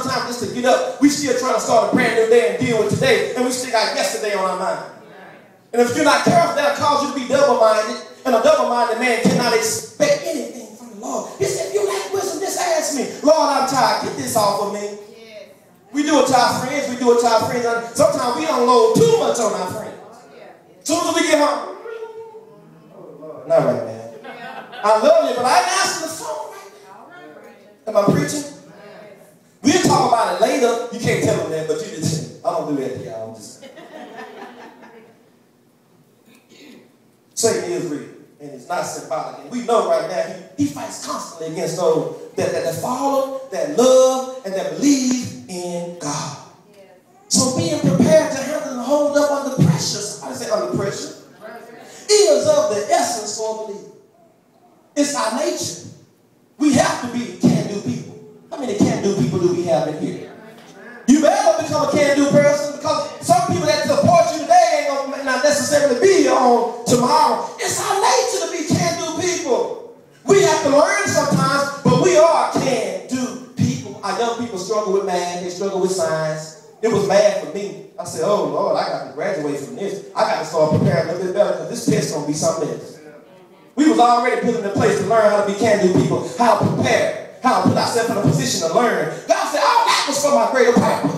sometimes just to get up, we still trying to start a brand new day and deal with today, and we still got yesterday on our mind. And if you're not careful, that'll cause you to be double-minded, and a double-minded man cannot expect anything from the Lord. He said, if you lack wisdom, just ask me. Lord, I'm tired. Get this off of me. We do it to our friends. We do it to our friends. Sometimes we don't load too much on our friends. As soon as we get home, not right, man. I love you, but I ain't answering the phone right now. Am I preaching? We'll talk about it later. You can't tell them that, but you just I don't do that to y'all. I'm just Satan is real, and it's not symbolic. And we know right now he fights constantly against those that follow, that love, and that believe in God. Yeah. So being prepared to handle and hold up under pressure, somebody say under pressure, is of the essence for a believer. It's our nature. We have to be can-do people. How many can-do people do we have in here? You better become a can-do person, because some people that support you today ain't going to not necessarily be on tomorrow. It's our nature to be can-do people. We have to learn sometimes, but we are can-do people. Our young people struggle with math. They struggle with science. It was math for me. I said, oh, Lord, I got to graduate from this. I got to start preparing a little bit better, because this test is going to be something else. We was already put in a place to learn how to be can-do people, how to prepare, how to put ourselves in a position to learn. God said, all that was for my greater purpose.